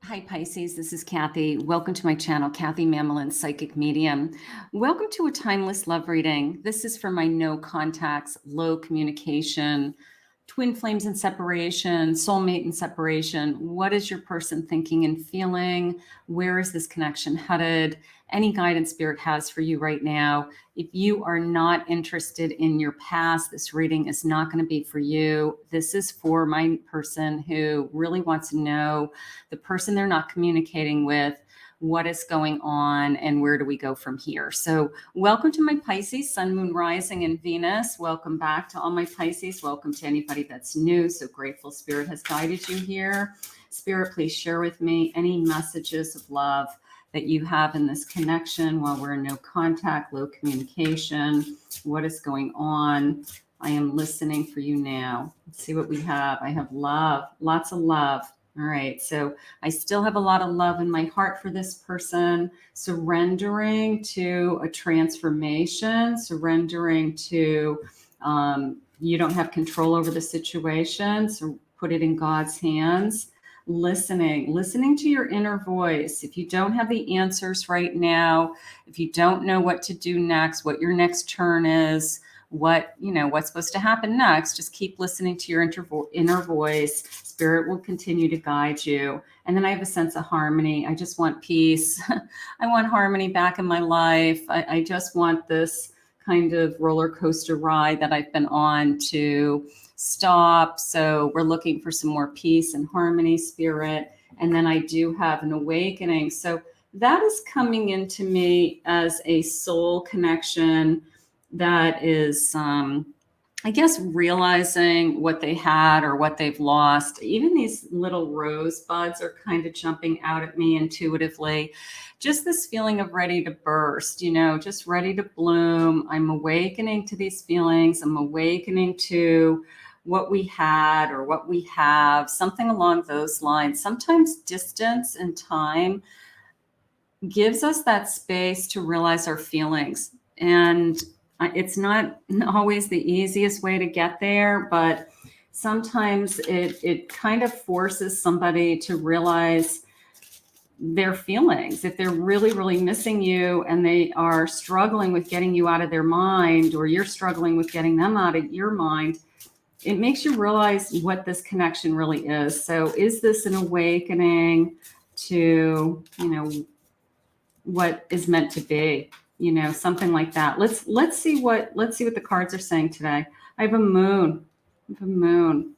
Hi Pisces, this is Kathy. Welcome to my channel, Kathy Mamolen, Psychic Medium. Welcome to a timeless love reading. This is for my no contacts, low communication, twin flames and separation, soulmate and separation. What is your person thinking and feeling? Where is this connection headed? Any guidance Spirit has for you right now. If you are not interested in your past, this reading is not going to be for you. This is for my person who really wants to know the person they're not communicating with, what is going on, and where do we go from here. So welcome to my Pisces, Sun, Moon, Rising, and Venus. Welcome back to all my Pisces. Welcome to anybody that's new. So grateful Spirit has guided you here. Spirit, please share with me any messages of love that you have in this connection while we're in no contact, low communication. What is going on? I am listening for you now. Let's see what we have. I have love, lots of love. All right, so I still have a lot of love in my heart for this person, surrendering to a transformation, surrendering to you don't have control over the situation, so put it in God's hands. Listening to your inner voice. If you don't have the answers right now, if you don't know what to do next, what your next turn is, what's supposed to happen next, just keep listening to your inner voice. Spirit will continue to guide you. And then I have a sense of harmony. I just want peace. I want harmony back in my life. I just want this kind of roller coaster ride that I've been on to stop. So we're looking for some more peace and harmony, Spirit. And then I do have an awakening. So that is coming into me as a soul connection that is, I guess, realizing what they had or what they've lost. Even these little rosebuds are kind of jumping out at me intuitively. Just this feeling of ready to burst, just ready to bloom. I'm awakening to these feelings. I'm awakening to what we had or what we have, something along those lines. Sometimes distance and time gives us that space to realize our feelings. And it's not always the easiest way to get there, but sometimes it kind of forces somebody to realize their feelings. If they're really, really missing you and they are struggling with getting you out of their mind, or you're struggling with getting them out of your mind, it makes you realize what this connection really is. So is this an awakening to, what is meant to be? Something like that. Let's see what the cards are saying today. I have a moon.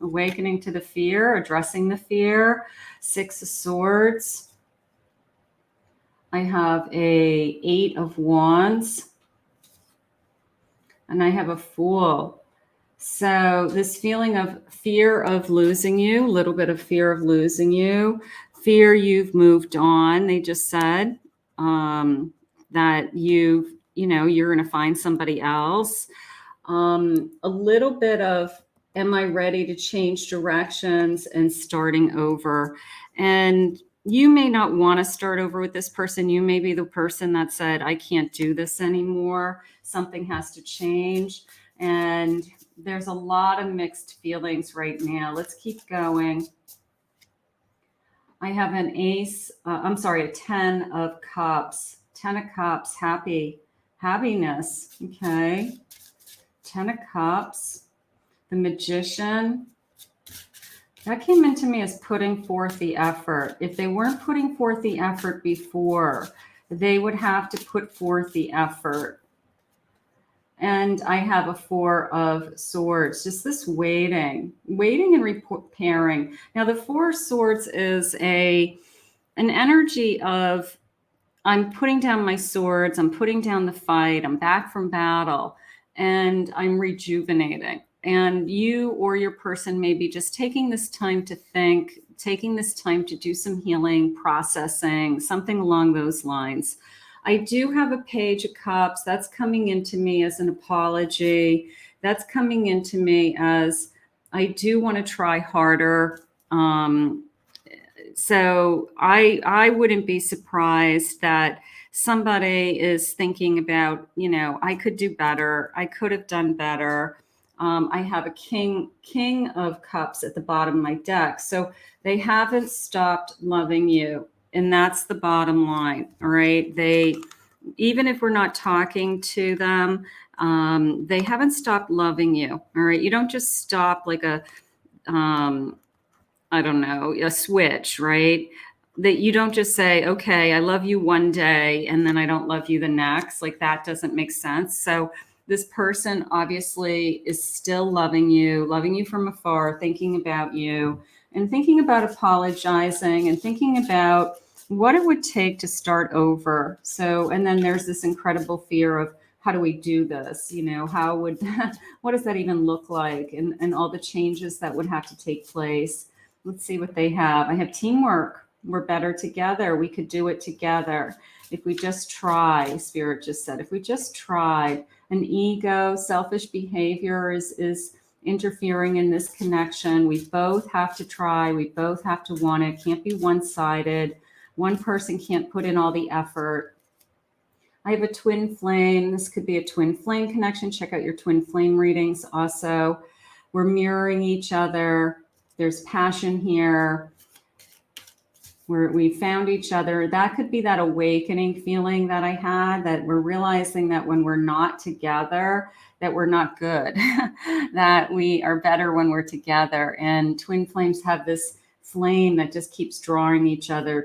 Awakening to the fear, addressing the fear. 6 of Swords. I have a 8 of Wands. And I have a Fool. So this feeling of fear of losing you, a little bit of fear of losing you, fear you've moved on. They just said that you're going to find somebody else. A little bit of, am I ready to change directions and starting over? And you may not want to start over with this person. You may be the person that said, I can't do this anymore. Something has to change. And there's a lot of mixed feelings right now. Let's keep going. I have an a 10 of Cups. 10 of Cups, happiness. Okay. 10 of Cups. The Magician. That came into me as putting forth the effort. If they weren't putting forth the effort before, they would have to put forth the effort. And I have a 4 of Swords, just this waiting and repairing. Now, the 4 of Swords is an energy of, I'm putting down my swords, I'm putting down the fight, I'm back from battle, and I'm rejuvenating. And you or your person may be just taking this time to think, taking this time to do some healing, processing, something along those lines. I do have a Page of Cups. That's coming into me as an apology. That's coming into me as I do want to try harder. So I wouldn't be surprised that somebody is thinking about, I could do better. I could have done better. I have a king of cups at the bottom of my deck. So they haven't stopped loving you. And that's the bottom line. All right. Even if we're not talking to them, they haven't stopped loving you. All right. You don't just stop like I don't know, a switch, right? That you don't just say, okay, I love you one day and then I don't love you the next. Like that doesn't make sense. So this person obviously is still loving you from afar, thinking about you and thinking about apologizing and thinking about what it would take to start over. So, and then there's this incredible fear of, how do we do this? How would, what does that even look like? And all the changes that would have to take place. Let's see what they have. I have teamwork. We're better together. We could do it together. If we just try, Spirit just said, if we just tried. An ego, selfish behavior is interfering in this connection. We both have to try. We both have to want it. Can't be one-sided. One person can't put in all the effort. I have a twin flame. This could be a twin flame connection. Check out your twin flame readings also. We're mirroring each other. There's passion here. We found each other. That could be that awakening feeling that I had, that we're realizing that when we're not together, that we're not good, that we are better when we're together. And twin flames have this flame that just keeps drawing each other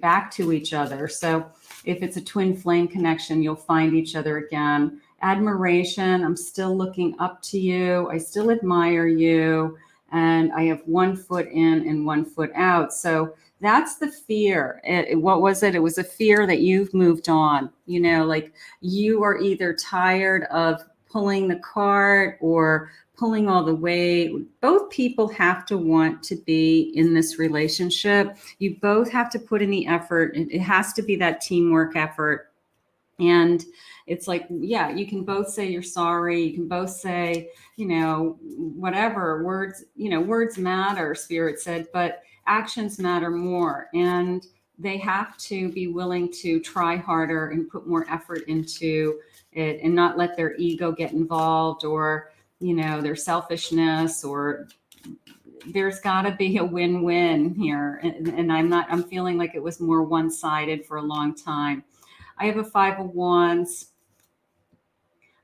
back to each other. So if it's a twin flame connection, you'll find each other again. Admiration. I'm still looking up to you. I still admire you. And I have 1 foot in and 1 foot out. So that's the fear. What was it? It was a fear that you've moved on. Like you are either tired of pulling the cart or pulling all the weight. Both people have to want to be in this relationship. You both have to put in the effort. It has to be that teamwork effort. And it's like, yeah, you can both say you're sorry. You can both say, whatever words matter, Spirit said, but actions matter more. And they have to be willing to try harder and put more effort into it and not let their ego get involved or, their selfishness, or there's got to be a win-win here. And I'm feeling like it was more one-sided for a long time. I have a 5 of Wands.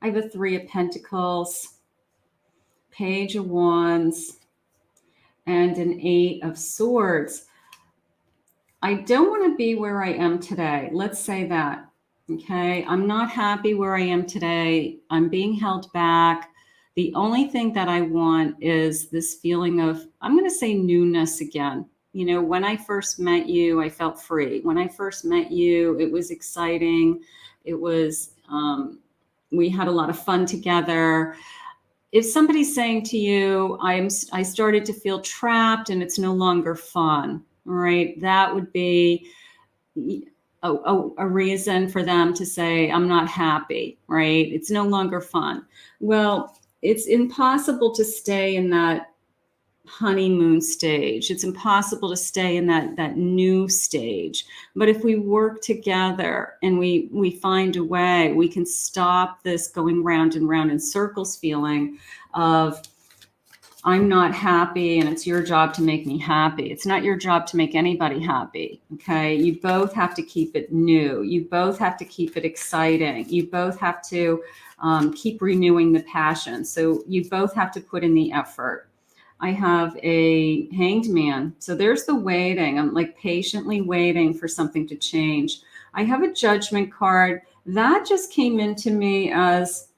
I have a 3 of Pentacles, Page of Wands, and an 8 of Swords. I don't want to be where I am today. Let's say that. Okay. I'm not happy where I am today. I'm being held back. The only thing that I want is this feeling of, I'm going to say newness again. When I first met you, I felt free. When I first met you, it was exciting. It was, we had a lot of fun together. If somebody's saying to you, I started to feel trapped and it's no longer fun, right? That would be a reason for them to say, I'm not happy, right? It's no longer fun. Well, it's impossible to stay in that honeymoon stage. It's impossible to stay in that new stage. But if we work together and we find a way, we can stop this going round and round in circles feeling of, I'm not happy and it's your job to make me happy. It's not your job to make anybody happy. Okay. You both have to keep it new. You both have to keep it exciting. You both have to keep renewing the passion. So you both have to put in the effort. I have a Hanged Man. So there's the waiting. I'm like patiently waiting for something to change. I have a Judgment card. That just came into me as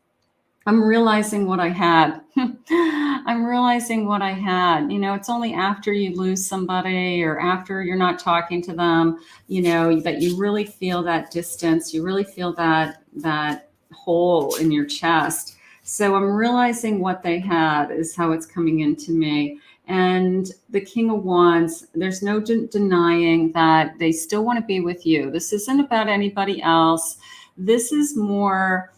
I'm realizing what I had. I'm realizing what I had. It's only after you lose somebody or after you're not talking to them, that you really feel that distance. You really feel that hole in your chest. So I'm realizing what they had is how it's coming into me. And the King of Wands, there's no denying that they still want to be with you. This isn't about anybody else. This is more,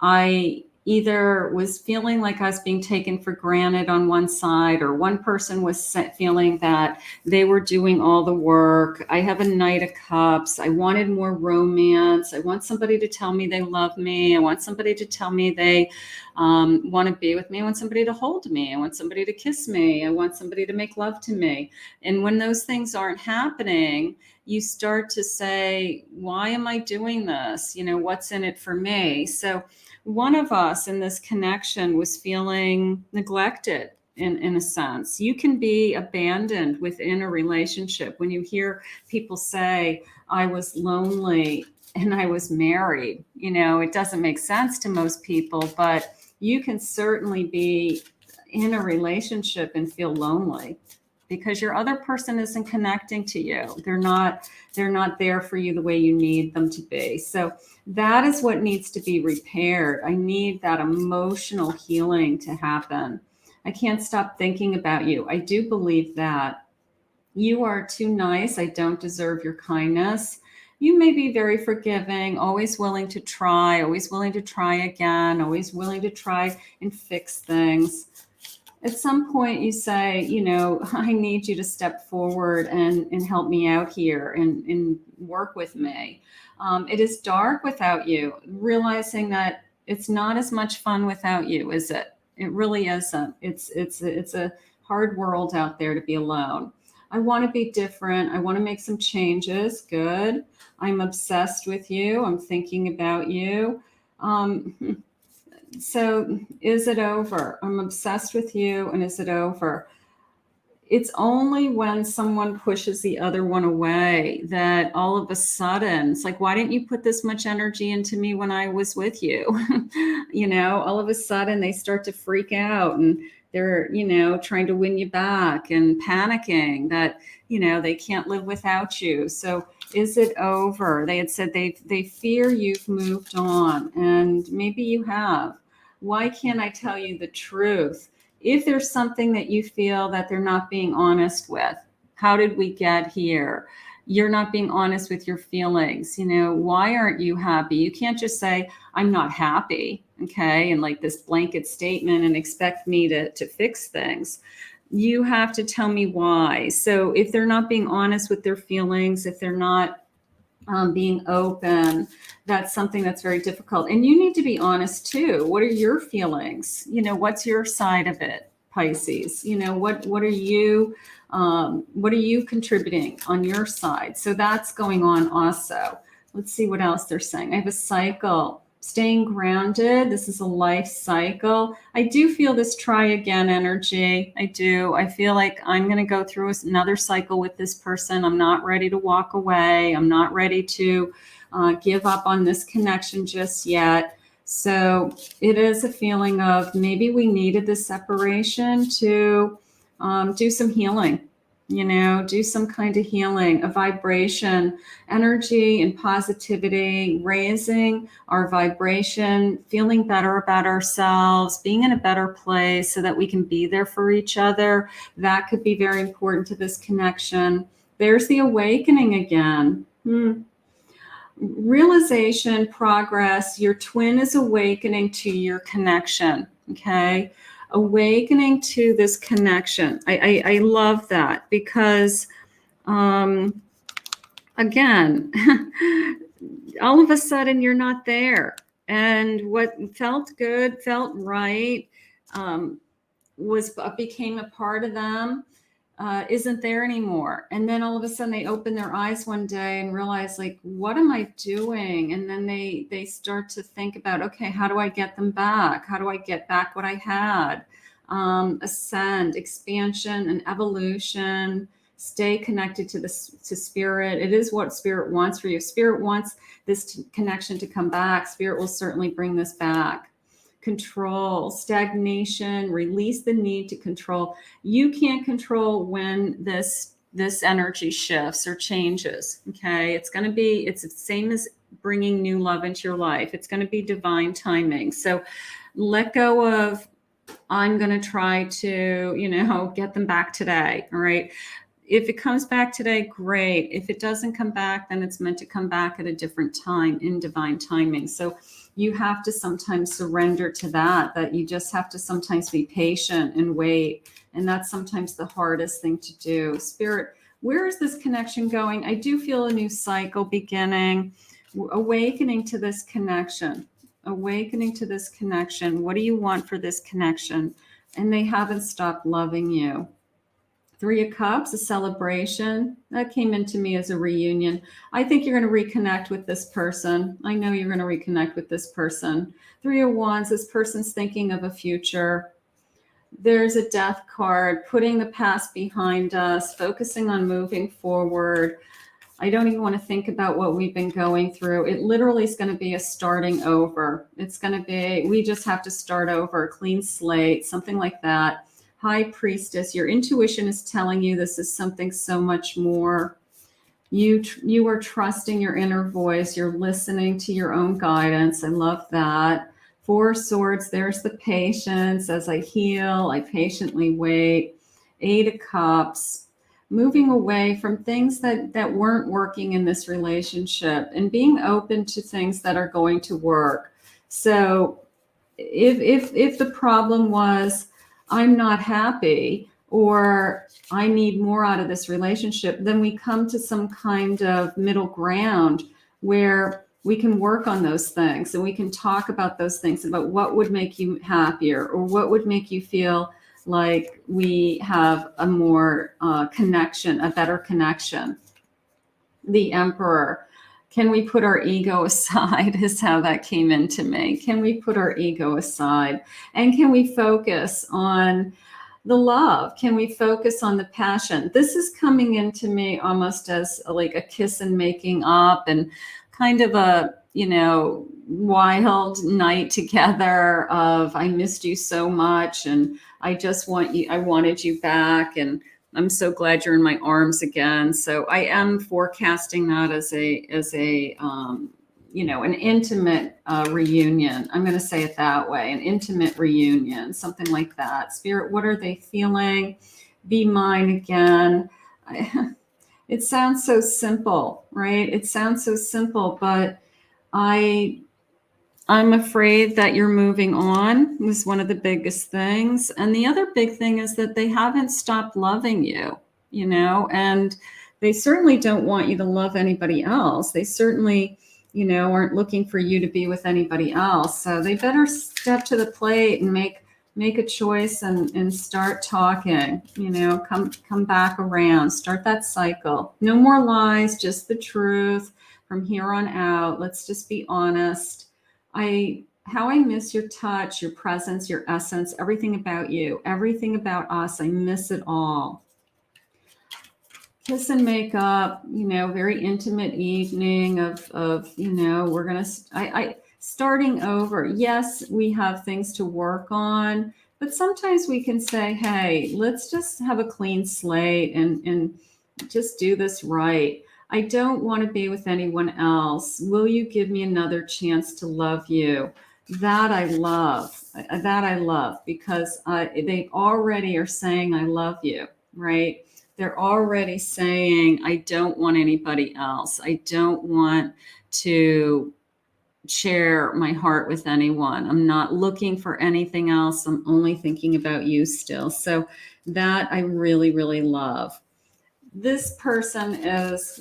I either was feeling like I was being taken for granted on one side, or one person was feeling that they were doing all the work. I have a Knight of Cups. I wanted more romance. I want somebody to tell me they love me. I want somebody to tell me they want to be with me. I want somebody to hold me. I want somebody to kiss me. I want somebody to make love to me. And when those things aren't happening, you start to say, why am I doing this? What's in it for me? So one of us in this connection was feeling neglected. In a sense, you can be abandoned within a relationship. When you hear people say, I was lonely and I was married, it doesn't make sense to most people, but you can certainly be in a relationship and feel lonely because your other person isn't connecting to you. They're not there for you the way you need them to be. So that is what needs to be repaired. I need that emotional healing to happen. I can't stop thinking about you. I do believe that you are too nice. I don't deserve your kindness. You may be very forgiving, always willing to try again, always willing to try and fix things. At some point you say, I need you to step forward and help me out here and work with me. It is dark without you, realizing that it's not as much fun without you, is it? It really isn't. It's a hard world out there to be alone. I want to be different. I want to make some changes. Good. I'm obsessed with you. I'm thinking about you. So is it over? I'm obsessed with you. And is it over? It's only when someone pushes the other one away that all of a sudden it's like, why didn't you put this much energy into me when I was with you? All of a sudden they start to freak out and they're, trying to win you back and panicking that, they can't live without you. So is it over? They had said they fear you've moved on, and maybe you have. Why can't I tell you the truth? If there's something that you feel that they're not being honest with, how did we get here? You're not being honest with your feelings. Why aren't you happy? You can't just say, I'm not happy, okay? And like this blanket statement and expect me to fix things. You have to tell me why. So if they're not being honest with their feelings, if they're not being open, that's something that's very difficult. And you need to be honest too. What are your feelings? What's your side of it, Pisces? What are you contributing on your side? So that's going on also. Let's see what else they're saying. I have a cycle. Staying grounded. This is a life cycle. I do feel this try again energy. I do. I feel like I'm going to go through another cycle with this person. I'm not ready to walk away. I'm not ready to give up on this connection just yet. So it is a feeling of maybe we needed this separation to do some healing. Do some kind of healing, a vibration, energy and positivity, raising our vibration, feeling better about ourselves, being in a better place so that we can be there for each other. That could be very important to this connection. There's the awakening again. Realization, progress, your twin is awakening to your connection, okay? Awakening to this connection. I love that because, again, all of a sudden you're not there. And what felt good, felt right, became a part of them, isn't there anymore. And then all of a sudden they open their eyes one day and realize, like, what am I doing? And then they start to think about, okay, how do I get them back? How do I get back what I had? Ascend, expansion, and evolution. Stay connected to spirit. It is what spirit wants for you. Spirit wants this connection to come back. Spirit will certainly bring this back. Control, stagnation, release the need to control. You can't control when this energy shifts or changes. Okay, it's the same as bringing new love into your life. It's going to be divine timing. So let go of, I'm going to try to, get them back today. All right. If it comes back today, great. If it doesn't come back, then it's meant to come back at a different time in divine timing. So you have to sometimes surrender to that you just have to sometimes be patient and wait. And that's sometimes the hardest thing to do. Spirit, where is this connection going? I do feel a new cycle beginning, awakening to this connection. awakening to this connection. What do you want for this connection? And they haven't stopped loving you. 3 of Cups, a celebration. That came into me as a reunion. I think you're going to reconnect with this person. I know you're going to reconnect with this person. 3 of Wands, this person's thinking of a future. There's a Death card, putting the past behind us, focusing on moving forward. I don't even want to think about what we've been going through. It literally is going to be a starting over. It's going to be, we just have to start over, a clean slate, something like that. High Priestess, your intuition is telling you this is something so much more. You are trusting your inner voice. You're listening to your own guidance. I love that. 4 of Swords, there's the patience. As I heal, I patiently wait. 8 of Cups, moving away from things that weren't working in this relationship and being open to things that are going to work. So if the problem was, I'm not happy, or I need more out of this relationship, then we come to some kind of middle ground where we can work on those things and we can talk about those things, about what would make you happier or what would make you feel like we have a more connection, a better connection. The Emperor. Can we put our ego aside is how that came into me. Can we put our ego aside? And can we focus on the love? Can we focus on the passion? This is coming into me almost as like a kiss and making up and kind of a, wild night together of, I missed you so much and I just want you, I wanted you back, and I'm so glad you're in my arms again. So I am forecasting that as an intimate reunion. I'm going to say it that way, an intimate reunion, something like that. Spirit, what are they feeling? Be mine again. It sounds so simple, right? It sounds so simple, but I'm afraid that you're moving on was one of the biggest things. And the other big thing is that they haven't stopped loving you, and they certainly don't want you to love anybody else. They certainly, aren't looking for you to be with anybody else. So they better step to the plate and make a choice and start talking, come back around, start that cycle. No more lies, just the truth from here on out. Let's just be honest. How I miss your touch, your presence, your essence, everything about you, everything about us. I miss it all. Kiss and make up, very intimate evening of we're going to, starting over. Yes, we have things to work on, but sometimes we can say, hey, let's just have a clean slate and just do this right. I don't want to be with anyone else. Will you give me another chance to love you? That I love. That I love, because they already are saying, I love you, right? They're already saying, I don't want anybody else. I don't want to share my heart with anyone. I'm not looking for anything else. I'm only thinking about you still. So that I really, really love. This person is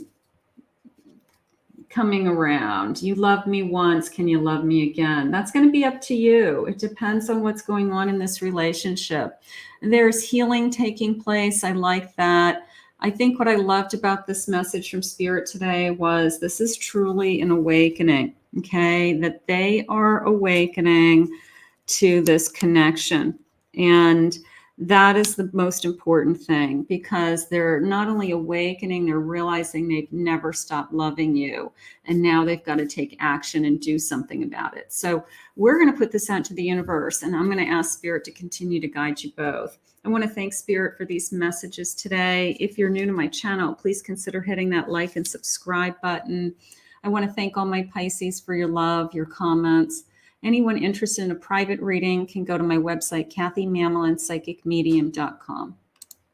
coming around. You loved me once. Can you love me again? That's going to be up to you. It depends on what's going on in this relationship. There's healing taking place. I like that. I think what I loved about this message from Spirit today was this is truly an awakening, okay? That they are awakening to this connection. And that is the most important thing, because they're not only awakening, they're realizing they've never stopped loving you. And now they've got to take action and do something about it. So we're going to put this out to the universe, and I'm going to ask Spirit to continue to guide you both. I want to thank Spirit for these messages today. If you're new to my channel, please consider hitting that like and subscribe button. I want to thank all my Pisces for your love, your comments. Anyone interested in a private reading can go to my website, KathyMamolenPsychicMedium.com.